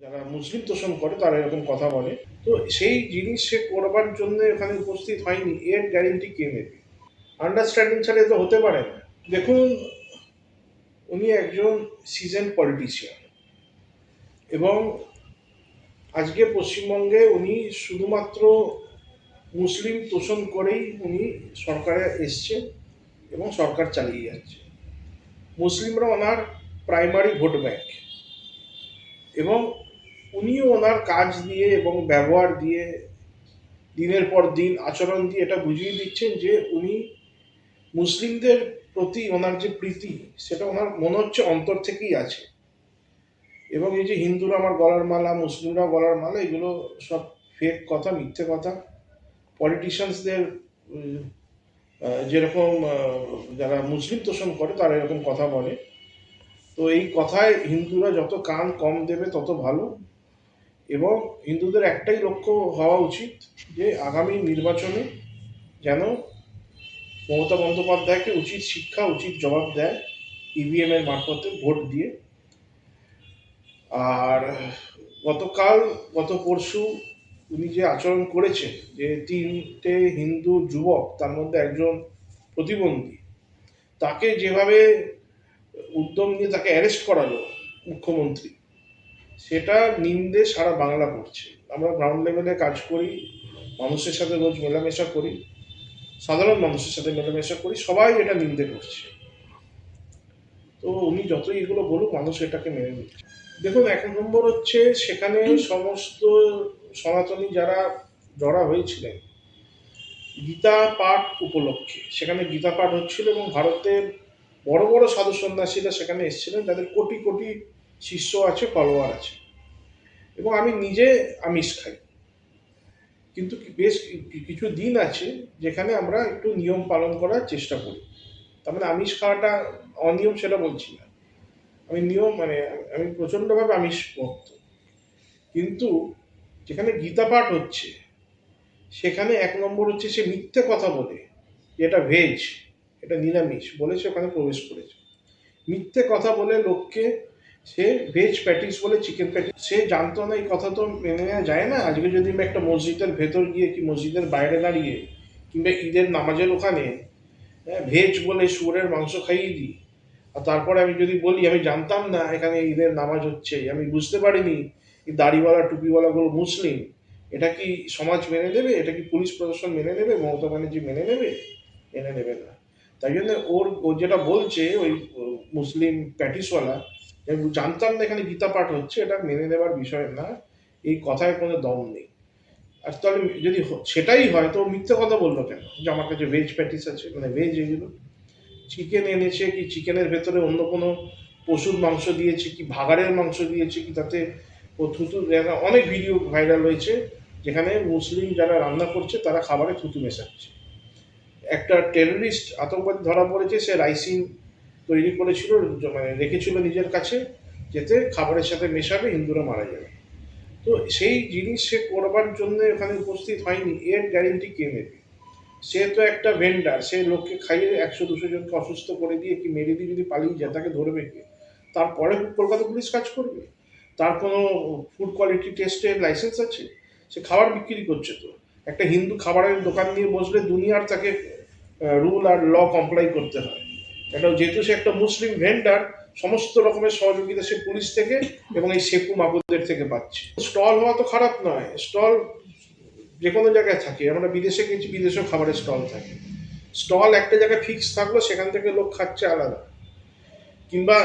যারা মুসলিম তোষণ করে তারা এরকম কথা বলে। তো সেই জিনিস সে করবার জন্য এখানে উপস্থিত হয়নি, এর গ্যারেন্টি কে নেবে? আন্ডারস্ট্যান্ডিং ছাড়া এ তো হতে পারে না। দেখুন, উনি একজন সিজন পলিটিশিয়ান এবং আজকে পশ্চিমবঙ্গে উনি শুধুমাত্র মুসলিম তোষণ করেই উনি সরকারে এসছে এবং সরকার চালিয়ে যাচ্ছে। মুসলিমরা ওনার প্রাইমারি ভোট ব্যাংক এবং উনিও ওনার কাজ দিয়ে এবং ব্যবহার দিয়ে দিনের পর দিন আচরণ দিয়ে এটা বুঝিয়ে দিচ্ছেন যে উনি মুসলিমদের প্রতি ওনার যে প্রীতি সেটা ওনার মনে হচ্ছে অন্তর থেকেই আছে। এবং এই যে হিন্দুরা আমার গলার মালা, মুসলিমরা গলার মালা, এগুলো সব ফেক কথা, মিথ্যে কথা। পলিটিশিয়ানসদের যেরকম যারা মুসলিম তোষণ করে তারা এরকম কথা বলে। তো এই কথায় হিন্দুরা যত কান কম দেবে তত ভালো। এবং হিন্দুদের একটাই লক্ষ্য হওয়া উচিত যে আগামী নির্বাচনে যেন মমতা বন্দ্যোপাধ্যায়কে উচিত শিক্ষা, উচিত জবাব দেয় ইভিএম এর মারফতে ভোট দিয়ে। আর গত পরশু উনি যে আচরণ করেছেন, যে তিনটে হিন্দু যুবক, তার মধ্যে একজন প্রতিবন্ধী, তাকে যেভাবে উদ্যম নিয়ে তাকে অ্যারেস্ট করালো মুখ্যমন্ত্রী, সেটা নিন্দে সারা বাংলা করছে। আমরা গ্রাউন্ড লেভেলে কাজ করি, মানুষের সাথে রোজ মেলামেশা করি, সাধারণ মানুষের সাথে মেলামেশা করি, সবাই এটা নিন্দে করছে। তো উনি যতই এগুলো বলুক, মানুষ এটাকে মেনে নিচ্ছে। দেখুন, এক নম্বর হচ্ছে সেখানে সমস্ত সনাতনী যারা জড়া হয়েছিলেন গীতা পাঠ উপলক্ষে, সেখানে গীতা পাঠ হচ্ছিল এবং ভারতের বড় বড় সাধু সন্ন্যাসীরা সেখানে এসেছিলেন, তাদের কোটি কোটি শিষ্য আছে, ফলোয়ার আছে। এবং আমি নিজে আমিষ খাই, কিন্তু বেশ কিছু দিন আছে যেখানে আমরা একটু নিয়ম পালন করার চেষ্টা করি। তার মানে আমিষ খাওয়াটা অনিয়ম সেটা বলছি না, আমি নিয়ম মানে আমি প্রচণ্ডভাবে আমিষ ভক্ত। কিন্তু যেখানে গীতা পাঠ হচ্ছে সেখানে এক নম্বর হচ্ছে সে মিথ্যে কথা বলে যে এটা ভেজ, এটা নিরামিষ বলে সে ওখানে প্রবেশ করেছে। মিথ্যে কথা বলে লোককে সে ভেজ প্যাটিস বলে চিকেন প্যাটিস, সে জানতো না, এই কথা তো মেনে নেওয়া যায় না। আজকে যদি আমি একটা মসজিদের ভেতর গিয়ে কি মসজিদের বাইরে দাঁড়িয়ে কিংবা ঈদের নামাজের ওখানে ভেজ বলে শুয়োরের মাংস খাইয়ে দিই, আর তারপরে আমি যদি বলি আমি জানতাম না এখানে ঈদের নামাজ হচ্ছে, আমি বুঝতে পারিনি এই দাড়িওয়ালা টুপিওয়ালাগুলো মুসলিম, এটা কি সমাজ মেনে নেবে? এটা কি পুলিশ প্রশাসন মেনে নেবে? মমতা ব্যানার্জি মেনে নেবে? মেনে নেবে না। তাই জন্য ও যেটা বলছে ওই মুসলিম প্যাটিসওয়ালা, জানতাম না এখানে গীতা পাঠ হচ্ছে, এটা মেনে নেবার বিষয় না, এই কথায় কোনো দম নেই। আর তাহলে যদি সেটাই হয় তো মিথ্যে কথা বললো কেন যে আমার কাছে ভেজ প্যাটিস আছে, মানে ভেজ এগুলো চিকেন এনেছে কি চিকেনের ভেতরে অন্য কোনো পশুর মাংস দিয়েছে কি ভাগাড়ের মাংস দিয়েছে কি, তাতে ও থুতু, অনেক ভিডিও ভাইরাল হয়েছে যেখানে মুসলিম যারা রান্না করছে তারা খাবারে থুতু মেশাচ্ছে। একটা টেররিস্ট আতঙ্কবাদী ধরা পড়েছে, সে রাইসিন তৈরি করেছিল, মানে রেখেছিল নিজের কাছে, যেতে খাবারের সাথে মেশাবে হিন্দুরা মারা যাবে। তো সেই জিনিস সে করবার জন্য এখানে উপস্থিত হয়নি, এর গ্যারেন্টি কে নেবে? সে তো একটা ভেন্ডার, সে লোককে খাইয়ে 100-200 জনকে অসুস্থ করে দিয়ে কি মেরে দিয়ে যদি পালিয়ে যায়, তাকে ধরবে কে? তারপরে কলকাতা পুলিশ কাজ করবে? তার কোনো ফুড কোয়ালিটি টেস্টের লাইসেন্স আছে? সে খাবার বিক্রি করছে তো। একটা হিন্দু খাবারের দোকান নিয়ে বসলে দুনিয়ার তাকে রুল আর ল কমপ্লাই করতে হয়। এটা যেহেতু সে একটা মুসলিম ভেন্ডার, সমস্ত রকমের সহযোগিতা সে পুলিশ থেকে এবং এই শেকু মাবুদের থেকে পাচ্ছে। স্টল হওয়া তো খারাপ নয়, স্টল যে কোনো জায়গায় থাকে, আমরা বিদেশে গেছি, বিদেশেও খাবারের স্টল থাকে। স্টল একটা জায়গায় ফিক্স থাকলো, সেখান থেকে লোক খাচ্ছে আলাদা, কিংবা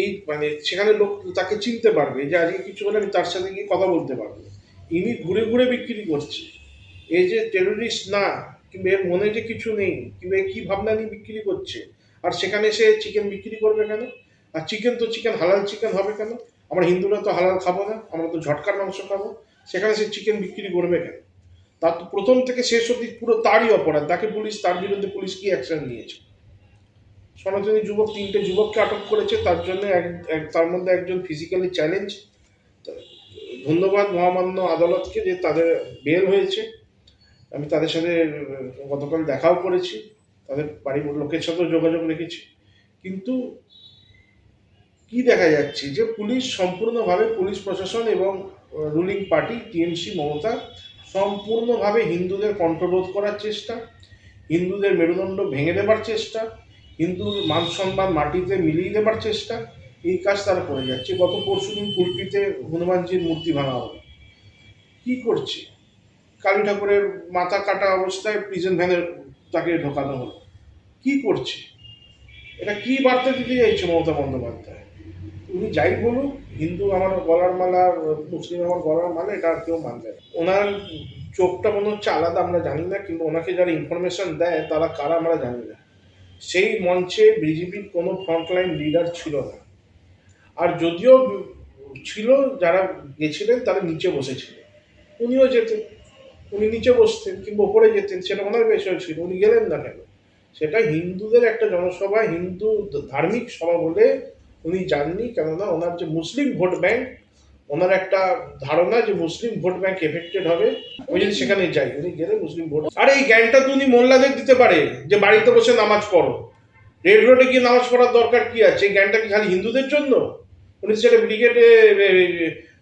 এই মানে সেখানে লোক তাকে চিনতে পারবে যে আজকে কিছু হলে আমি তার সাথে গিয়ে কথা বলতে পারবো। ইনি ঘুরে ঘুরে বিক্রি করছে, এই যে টেররিস্ট না, কিংবা এর মনে যে কিছু নেই, কিংবা কি ভাবনা নিয়ে বিক্রি করছে। আর সেখানে সে চিকেন বিক্রি করবে কেন? আর চিকেন তো চিকেন হালাল চিকেন হবে কেন? আমরা হিন্দুরা তো হালাল খাবো না, আমরা তো ঝটকার মাংস খাবো, সেখানে সে চিকেন বিক্রি করবে কেন? তার তো প্রথম থেকে শেষ অব্দি পুরো তারই অপরাধ, তাকে পুলিশ, তার বিরুদ্ধে পুলিশ কি অ্যাকশন নিয়েছে? সনাতনী যুবক, তিনটে যুবককে আটক করেছে, তার জন্য তার মধ্যে একজন ফিজিক্যালি চ্যালেঞ্জ। ধন্যবাদ মহামান্য আদালতকে যে তাদের বেল হয়েছে। আমি তাদের সাথে গতকাল দেখাও করেছি, তাদের বাড়ির লোকের সাথেও যোগাযোগ রেখেছি। কিন্তু কি দেখা যাচ্ছে যে পুলিশ সম্পূর্ণভাবে, পুলিশ প্রশাসন এবং রুলিং পার্টি টিএমসি মমতা সম্পূর্ণভাবে হিন্দুদের কণ্ঠরোধ করার চেষ্টা, হিন্দুদের মেরুদণ্ড ভেঙে দেবার চেষ্টা, হিন্দুর মান সম্মান মাটিতে মিলিয়ে দেবার চেষ্টা, এই কাজ তারা করে যাচ্ছে। গত পরশুদিন কুলপিতে হনুমানজির মূর্তি ভাঙা হলো। কি করছে? কালী ঠাকুরের মাথা কাটা অবস্থায় প্রিজন ভ্যানে তাকে ঢোকানো হলো। কি করছে? এটা কি বার্তা দিতে চাইছে মমতা বন্দ্যোপাধ্যায়? উনি যাই বলুন, হিন্দু আমার গলার মালা, মুসলিম আমার গলার মালা, এটা আর কেউ মানবে না। ওনার চোখটা মনে হচ্ছে আলাদা, আমরা জানি না, কিন্তু ওনাকে যারা ইনফরমেশন দেয় তারা কারা আমরা জানি না। সেই মঞ্চে বিজেপির কোনো ফ্রন্টলাইন লিডার ছিল না, আর যদিও ছিল যারা গেছিলেন তারা নিচে বসেছিলেন। উনিও যেতেন, উনি নিচে বসতেন কিংবা ওপরে যেতেন, সেটা ওনার বিষয় ছিল। উনি গেলেন না কেন? সেটা হিন্দুদের একটা জনসভা, হিন্দু ধার্মিক সভা বলে উনি যাননি। কেননা ওনার যে মুসলিম ভোট ব্যাংক, ওনার একটা ধারণা যে মুসলিম ভোট ব্যাংক এফেক্টেড হবে, ওই যদি সেখানে যাই, উনি গেলে মুসলিম ভোট। আর এই জ্ঞানটা তো উনি মোল্লাদের দিতে পারে যে বাড়িতে বসে নামাজ পড়ো, রেড রোডে গিয়ে নামাজ পড়ার দরকার কি আছে? এই জ্ঞানটা কি খালি হিন্দুদের জন্য? উনি সেটা ব্রিগেডে,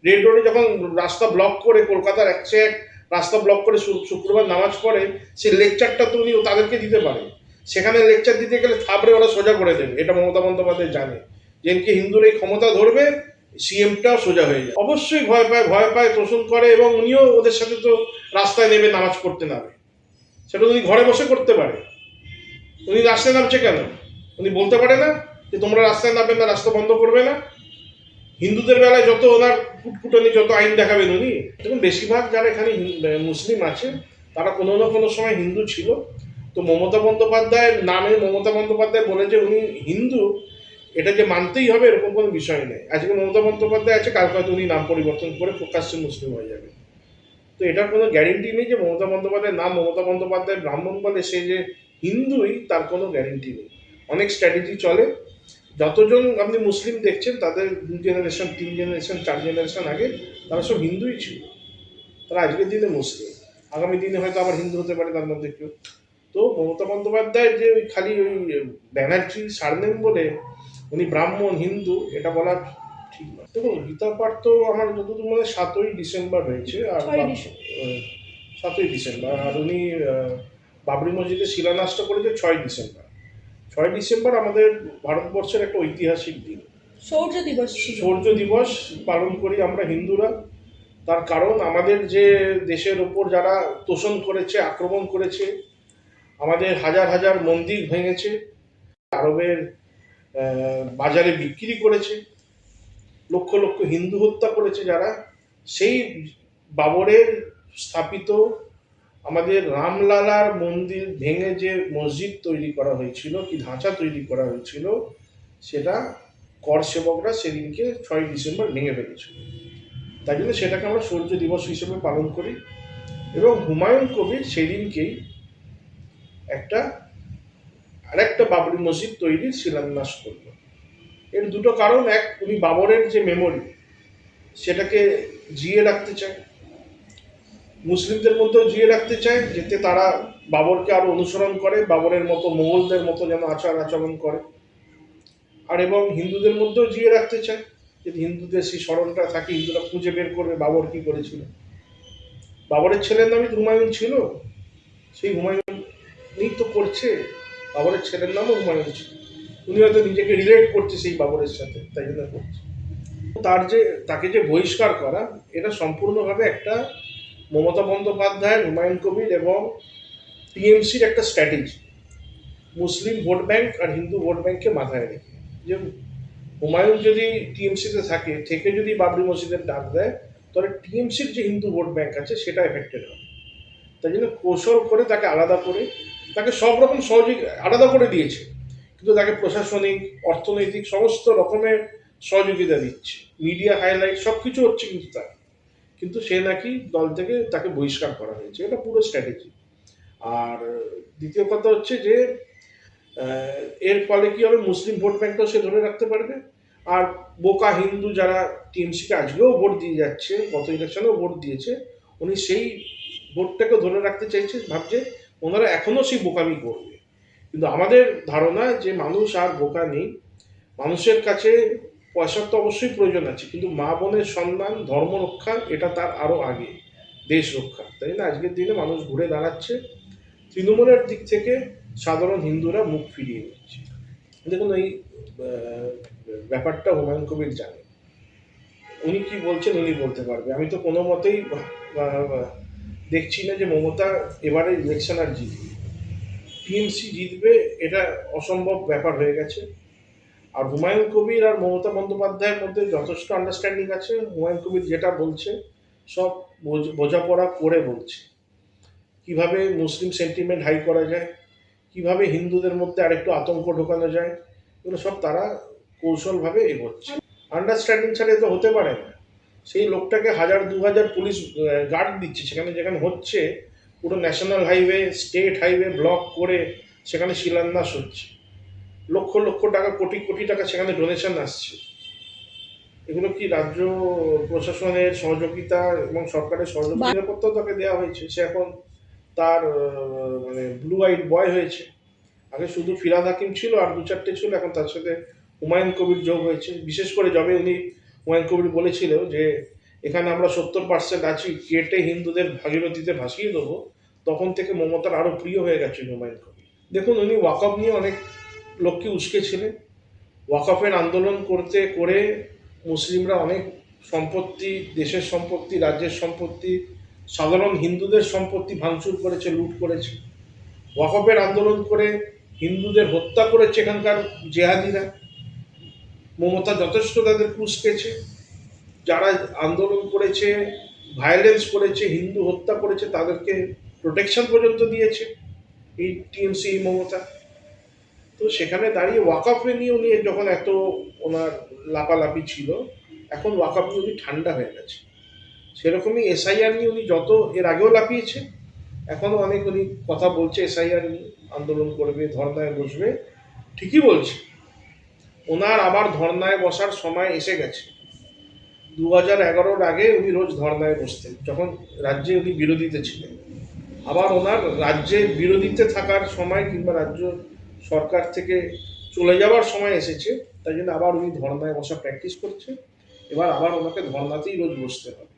রেড রোডে যখন রাস্তা ব্লক করে, কলকাতার এক রাস্তা ব্লক করে শুক্রবার নামাজ পড়ে, সেই লেকচারটা তো উনি তাদেরকে দিতে পারে। সেখানে লেকচার দিতে গেলে থাবড়ে ওরা সোজা করে দেবে, এটা মমতা বন্দ্যোপাধ্যায় জানে। যেদিনকে হিন্দুর এই ক্ষমতা ধরবে, সিএমটাও সোজা হয়ে যায়। অবশ্যই ভয় পায়, তোষণ করে, এবং উনিও ওদের সাথে তো রাস্তায় নেমে নামাজ পড়তে নামে। সেটা উনি ঘরে বসে করতে পারে। উনি রাস্তায় নামছে কেন? উনি বলতে পারে না যে তোমরা রাস্তায় নামবে না, রাস্তা বন্ধ করবে না? হিন্দুদের বেলায় যত ওনার কুটকুটানি, যত আইন দেখাবেন উনি। দেখুন, বেশিরভাগ যারা এখানে মুসলিম আছে তারা কোনো না কোনো সময় হিন্দু ছিল। তো মমতা বন্দ্যোপাধ্যায়ের নামে মমতা বন্দ্যোপাধ্যায় বলে যে উনি হিন্দু, এটা যে মানতেই হবে এরকম কোনো বিষয় নেই। আজকে মমতা বন্দ্যোপাধ্যায় আছে, কালকে হয়তো উনি নাম পরিবর্তন করে প্রকাশ্যে মুসলিম হয়ে যাবে। তো এটার কোনো গ্যারেন্টি নেই যে মমতা বন্দ্যোপাধ্যায়ের নাম মমতা বন্দ্যোপাধ্যায় ব্রাহ্মণ বলে সে যে হিন্দুই, তার কোনো গ্যারেন্টি নেই। অনেক স্ট্র্যাটেজি চলে। যতজন আপনি মুসলিম দেখছেন তাদের 2 জেনারেশন, 3 জেনারেশন, 4 জেনারেশন আগে তারা সব হিন্দুই ছিল। তারা আজকের দিনে মুসলিম, আগামী দিনে হয়তো আবার হিন্দু হতে পারে তার মধ্যে কেউ। তো মমতা বন্দ্যোপাধ্যায় যে ওই খালি ওই ব্যানার্জি সারনেম বলে উনি ব্রাহ্মণ হিন্দু, এটা বলা ঠিক নয়। দেখুন, গীতা পাঠ তো আমার যতদূর মনে 7ই ডিসেম্বর হয়েছে, আর 7ই ডিসেম্বর, আর উনি বাবরি মসজিদের শিলান্যাসটা করেছে 6ই ডিসেম্বর। 6ই ডিসেম্বর আমাদের ভারতবর্ষের একটা ঐতিহাসিক দিন। শৌর্য দিবস পালন করি আমরা হিন্দুরা। তার কারণ আমাদের যে দেশের ওপর যারা তোষণ করেছে, আক্রমণ করেছে, আমাদের হাজার হাজার মন্দির ভেঙেছে, আরবের বাজারে বিক্রি করেছে, লক্ষ লক্ষ হিন্দু হত্যা করেছে যারা, সেই বাবরের স্থাপিত আমাদের রামলালার মন্দির ভেঙে যে মসজিদ তৈরি করা হয়েছিল, কি ঢাঁচা তৈরি করা হয়েছিল, সেটা কর সেবকরা সেদিনকে 6ই ডিসেম্বর ভেঙে ফেলেছিল। তাই জন্য সেটাকে আমরা শৌর্য দিবস হিসেবে পালন করি। এবং হুমায়ুন কবির সেদিনকেই আরেকটা বাবরি মসজিদ তৈরির শিলান্যাস করল। এর দুটো কারণ: এক, উনি বাবরের যে মেমোরি সেটাকে জিয়ে রাখতে চায়, মুসলিমদের মধ্যেও জিয়ে রাখতে চায়, যাতে তারা বাবরকে আরো অনুসরণ করে, বাবরের মতো মোগলদের মতো যেন আচরণ করে। আর এবং হিন্দুদের মধ্যেও জিয়ে রাখতে চায়, যদি হিন্দুদের সেই স্মরণটা থাকে, হিন্দুরা খুঁজে বের করবে বাবর কি করেছিল। বাবরের ছেলের নামই তো হুমায়ুন ছিল, সেই হুমায়ুনই তো করছে, বাবরের ছেলের নামও হুমায়ুন ছিল। উনি হয়তো নিজেকে রিলেট করছে সেই বাবরের সাথে, তাই জন্য করছে। তাকে যে বহিষ্কার করা, এটা সম্পূর্ণভাবে একটা মমতা বন্দ্যোপাধ্যায়, হুমায়ুন কবির এবং টিএমসির একটা স্ট্র্যাটেজি, মুসলিম ভোট ব্যাংক আর হিন্দু ভোট ব্যাংককে মাথায় রেখে। যে হুমায়ুন যদি টিএমসিতে থেকে যদি বাবরি মসজিদের ডাক দেয়, তাহলে টিএমসির যে হিন্দু ভোট ব্যাংক আছে সেটা এফেক্টেড হবে। তাই জন্য কৌশল করে তাকে আলাদা করে, তাকে সব রকম সহযোগী আলাদা করে দিয়েছে, কিন্তু তাকে প্রশাসনিক, অর্থনৈতিক সমস্ত রকমের সহযোগিতা দিচ্ছে, মিডিয়া হাইলাইট সব কিছু হচ্ছে, কিন্তু সে নাকি দল থেকে তাকে বহিষ্কার করা হয়েছে। এটা পুরো স্ট্র্যাটেজি। আর দ্বিতীয় কথা হচ্ছে যে এর ফলে কি হবে, মুসলিম ভোট ব্যাংকটাও সে ধরে রাখতে পারবে। আর বোকা হিন্দু যারা টিএমসিকে আজকেও ভোট দিয়ে যাচ্ছে, গত ইলেকশনেও ভোট দিয়েছে, উনি সেই ভোটটাকে ধরে রাখতে চাইছে, ভাবছে ওনারা এখনো সেই বোকামি করবে। কিন্তু আমাদের ধারণা যে মানুষ আর বোকা নেই, মানুষের কাছে পয়সার তো অবশ্যই প্রয়োজন আছে, কিন্তু মা বোনের সম্মান, ধর্ম রক্ষা এটা তার আরো আগে, দেশ রক্ষা। তাই না? আজকের দিনে মানুষ ঘুরে দাঁড়াচ্ছে, তৃণমূলের দিক থেকে সাধারণ হিন্দুরা মুখ ফিরিয়ে নিচ্ছে। দেখুন এই আহ, ব্যাপারটা হুমায়ুন কবির জানে, উনি কি বলছেন উনি বলতে পারবে। আমি তো কোনো মতেই দেখছি না যে মমতা এবারে ইলেকশন আর জিতবে, টিএমসি জিতবে, এটা অসম্ভব ব্যাপার হয়ে গেছে। আর হুমায়ুন কবির আর মমতা বন্দ্যোপাধ্যায়ের মধ্যে যথেষ্ট আন্ডারস্ট্যান্ডিং আছে। হুমায়ুন কবির যেটা বলছে সব বোঝাপড়া করে বলছে, কিভাবে মুসলিম সেন্টিমেন্ট হাই করা যায়, কিভাবে হিন্দুদের মধ্যে আরেকটু আতঙ্ক ঢোকানো যায়, এগুলো সব তারা কৌশলভাবে এগোচ্ছে। আন্ডারস্ট্যান্ডিং ছাড়া তো হতে পারে না। সেই লোকটাকে 1000-2000 পুলিশ গার্ড দিচ্ছে সেখানে, যেখানে হচ্ছে পুরো national highway, state highway block করে সেখানে শিলান্যাস হচ্ছে, লক্ষ লক্ষ টাকা, কোটি কোটি টাকা সেখানে ডোনেশন আসছে। এগুলো কি রাজ্য প্রশাসনের সহযোগিতা এবং সরকারের সহযোগিতা, নিরাপত্তা তাকে দেওয়া হয়েছে, সে এখন তার মানে ব্লু আইড বয় হয়েছে। আগে শুধু ফিরহাদ হাকিম ছিল আর 2-4টে ছিল, এখন তার সাথে হুমায়ুন কবির যোগ হয়েছে। বিশেষ করে যবে উনি হুমায়ুন কবির বলেছিল যে এখানে আমরা 70% আছি, কেটে হিন্দুদের ভাগীরথীতে ভাসিয়ে দেবো, তখন থেকে মমতার আরো প্রিয় হয়ে গেছে হুমায়ুন কবির। দেখুন উনি ওয়াকফ নিয়ে অনেক লোককে উস্কেছিলেন। ওয়াকফের আন্দোলন করতে করে মুসলিমরা অনেক সম্পত্তি, দেশের সম্পত্তি, রাজ্যের সম্পত্তি, সাধারণ হিন্দুদের সম্পত্তি ভাঙচুর করেছে, লুট করেছে। ওয়াকফের আন্দোলন করে হিন্দুদের হত্যা করেছে এখানকার জেহাদিরা। মমতা যথেষ্ট তাদের উস্কেছে। যারা আন্দোলন করেছে, ভায়োলেন্স করেছে, হিন্দু হত্যা করেছে, তাদেরকে প্রোটেকশন পর্যন্ত দিয়েছে এই টিএমসি, মমতা। তো সেখানে দাঁড়িয়ে ওয়াকফে নিয়ে উনি যখন এত ওনার লাপালাপি ছিল, এখন ওয়াকফ নিয়ে উনি ঠান্ডা হয়ে গেছে। সেরকমই এসআইআর নিয়ে উনি যত এর আগেও লাপিয়েছে, এখনও অনেক উনি কথা বলছে এসআইআর নিয়ে, আন্দোলন করবে, ধর্নায় বসবে, ঠিকই বলছে। ওনার আবার ধর্নায় বসার সময় এসে গেছে। 2011-র আগে উনি রোজ ধর্নায় বসতেন, যখন রাজ্যে উনি বিরোধীতে ছিলেন। আবার ওনার রাজ্যে বিরোধীতে থাকার সময় কিংবা রাজ্য সরকার থেকে চলে যাওয়ার সময় এসেছে, তাই জন্য আবার উনি ধর্নায় বসা প্র্যাকটিস করছে। এবার আবার ওনাকে ধর্নাতেই রোজ বসতে হবে।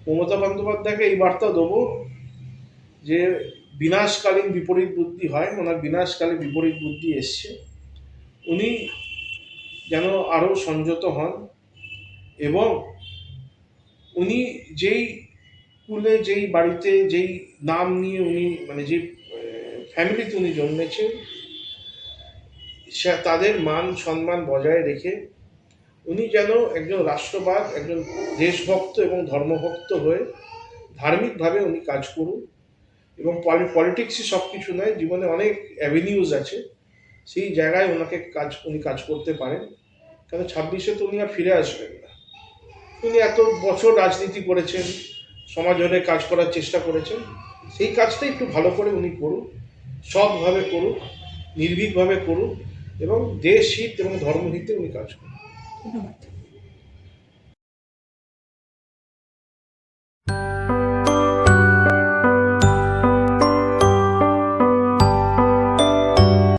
মমতা বন্দ্যোপাধ্যায়কে এই বার্তা দেবো যে বিনাশকালীন বিপরীত বুদ্ধি হয়, ওনার বিনাশকালে বিপরীত বুদ্ধি এসছে। উনি যেন আরও সংযত হন, এবং উনি যেই স্কুলে, যেই বাড়িতে, যেই নাম নিয়ে উনি মানে যে ফ্যামিলিতে উনি জন্মেছেন, তাদের মান সম্মান বজায় রেখে উনি যেন একজন রাষ্ট্রবাদ, একজন দেশভক্ত এবং ধর্মভক্ত হয়ে ধার্মিকভাবে উনি কাজ করুন। এবং পলিটিক্সই সব কিছু নয়, জীবনে অনেক অ্যাভিনিউজ আছে, সেই জায়গায় উনি কাজ করতে পারেন। কারণ 26-এ তো উনি আর ফিরে আসবেন না। উনি এত বছর রাজনীতি করেছেন, সমাজ হয়ে কাজ করার চেষ্টা করেছেন, সেই কাজটা একটু ভালো করে উনি করুন, সৎভাবে করুন, নির্ভীকভাবে করুন, এবং দেশ হিত এবং ধর্মহিতে উনি কাজ করুন। ধন্যবাদ।